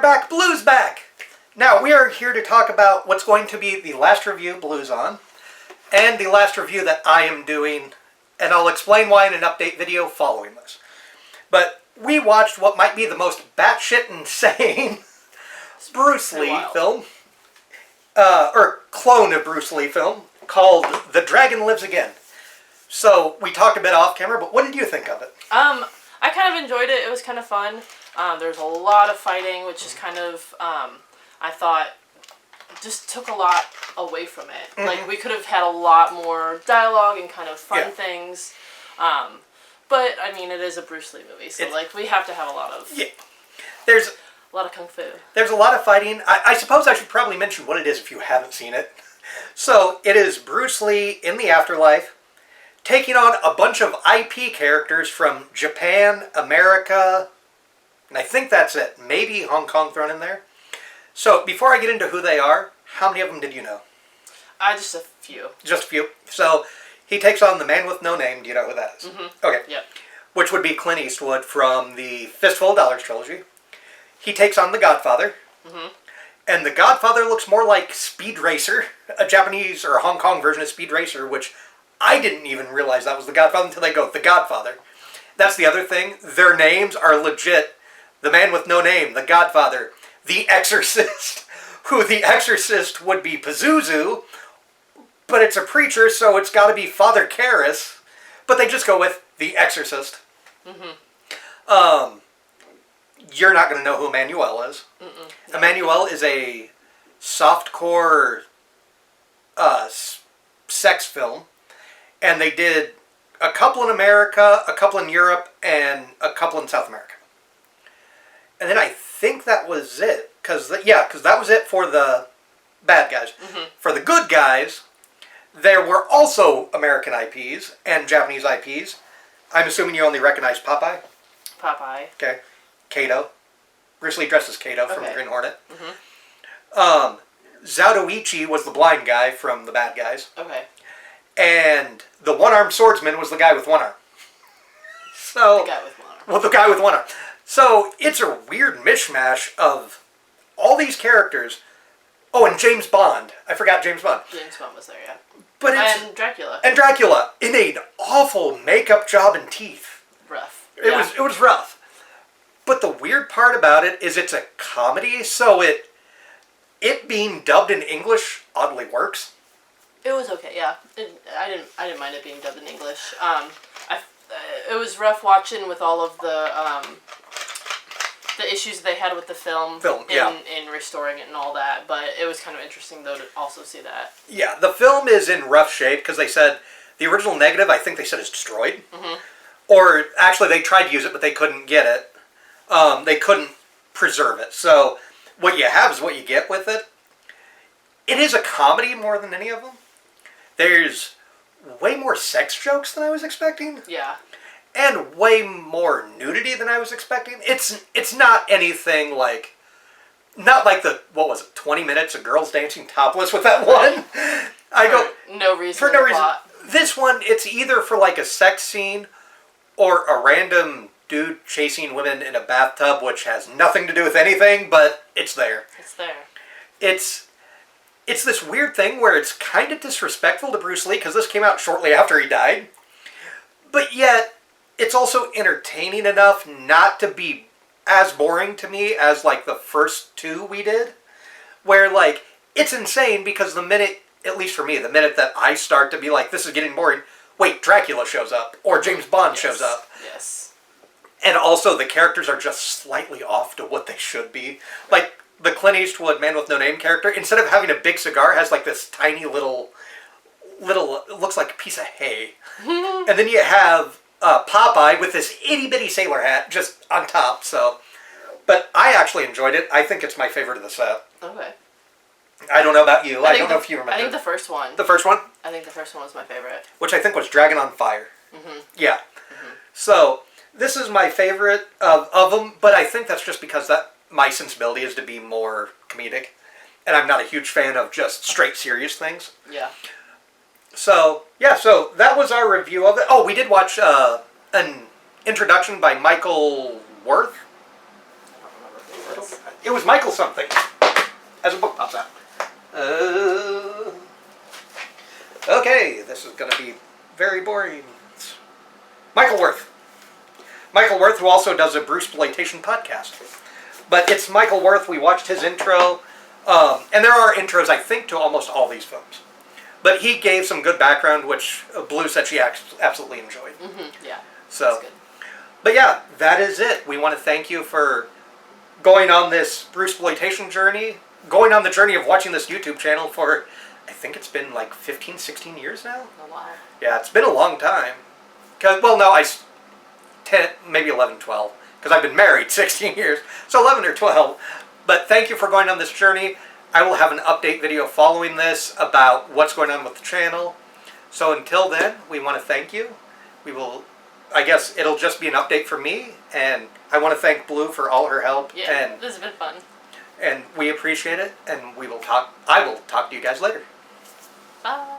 We're back, Blues back! Now, we are here to talk about what's going to be the last review Blues on, and the last review that I am doing, and I'll explain why in an update video following this. But we watched what might be the most batshit insane Bruce Lee film, or clone of Bruce Lee film, called The Dragon Lives Again. So, we talked a bit off camera, but what did you think of it? I kind of enjoyed it. It was kind of fun. There's a lot of fighting, which is kind of, I thought, just took a lot away from it. Mm-hmm. Like, we could have had a lot more dialogue and kind of fun things. But, I mean, it is a Bruce Lee movie, so, we have to have a lot of... Yeah. There's... A lot of kung fu. There's a lot of fighting. I suppose I should probably mention what it is if you haven't seen it. So, it is Bruce Lee in the afterlife, taking on a bunch of IP characters from Japan, America, and I think that's it. Maybe Hong Kong thrown in there. So, before I get into who they are, how many of them did you know? Just a few. Just a few. So, he takes on the Man with No Name. Do you know who that is? Mm-hmm. Okay. Yep. Which would be Clint Eastwood from the Fistful of Dollars trilogy. He takes on the Godfather. Mm-hmm. And the Godfather looks more like Speed Racer, a Japanese or Hong Kong version of Speed Racer, which I didn't even realize that was the Godfather until they go, the Godfather. That's the other thing. Their names are legit. The Man with No Name, the Godfather, the Exorcist, who the Exorcist would be Pazuzu, but it's a preacher, so it's got to be Father Karras, but they just go with the Exorcist. Mm-hmm. You're not going to know who Emmanuel is. No. Emmanuel is a softcore sex film, and they did a couple in America, a couple in Europe, and a couple in South America. And then I think that was it, because that was it for the bad guys. Mm-hmm. For the good guys, there were also American IPs and Japanese IPs. I'm assuming you only recognize Popeye? Popeye. Okay. Kato. Bruce Lee dressed as Kato from the Green Hornet. Mm-hmm. Zatoichi was the blind guy from the bad guys. Okay. And the one-armed swordsman was the guy with one arm. So, the guy with one arm. Well, the guy with one arm. So, it's a weird mishmash of all these characters. Oh, and James Bond. I forgot James Bond. James Bond was there, yeah. But and Dracula. And Dracula. In an awful makeup job and teeth. Rough. It was rough. But the weird part about it is it's a comedy, so it being dubbed in English oddly works. It was okay, yeah. I didn't mind it being dubbed in English. It was rough watching with all of the issues they had with the film in restoring it and all that, but it was kind of interesting though to also see that. Yeah, the film is in rough shape because they said the original negative, I think they said, is destroyed. Mm-hmm. Or actually they tried to use it but they couldn't get it. They couldn't preserve it. So what you have is what you get with it. It is a comedy more than any of them. There's way more sex jokes than I was expecting. Yeah. And way more nudity than I was expecting. It's not anything like... Not like the, 20 minutes of girls dancing topless with that one? No reason. For no reason. This one, it's either for like a sex scene or a random dude chasing women in a bathtub, which has nothing to do with anything, but it's there. It's there. It's this weird thing where it's kind of disrespectful to Bruce Lee, because this came out shortly after he died, but yet it's also entertaining enough not to be as boring to me as, like, the first two we did, where, like, it's insane because the minute, at least for me, the minute that I start to be like, this is getting boring, wait, Dracula shows up, or James Bond shows up. Yes. And also, the characters are just slightly off to what they should be. Like, the Clint Eastwood Man with No Name character, instead of having a big cigar, has like this tiny little, it looks like a piece of hay. And then you have Popeye with this itty-bitty sailor hat just on top, so. But I actually enjoyed it. I think it's my favorite of the set. Okay. I don't know about you. I don't know if you remember. I think the first one. The first one? I think the first one was my favorite. Which I think was Dragon on Fire. Mm-hmm. Yeah. Mm-hmm. So, this is my favorite of them, but I think that's just because that my sensibility is to be more comedic. And I'm not a huge fan of just straight serious things. Yeah. So, so that was our review of it. Oh, we did watch an introduction by Michael Worth. I don't remember who it is. It was Michael something. As a book pops out. Okay, this is going to be very boring. Michael Worth. Michael Worth, who also does a Bruceploitation podcast. But it's Michael Worth. We watched his intro. And there are intros, I think, to almost all these films. But he gave some good background, which Blue said she absolutely enjoyed. Mm-hmm, yeah. So, That's good. but yeah, that is it. We want to thank you for going on this Bruceploitation journey. Going on the journey of watching this YouTube channel for, I think it's been like 15, 16 years now. Oh, wow. Yeah, it's been a long time. Well, no, 10, maybe 11, 12. Because I've been married 16 years. So 11 or 12. But thank you for going on this journey. I will have an update video following this about what's going on with the channel. So until then, we want to thank you. We will, I guess it'll just be an update for me. And I want to thank Blue for all her help. Yeah, and, this has been fun. And we appreciate it. And I will talk to you guys later. Bye.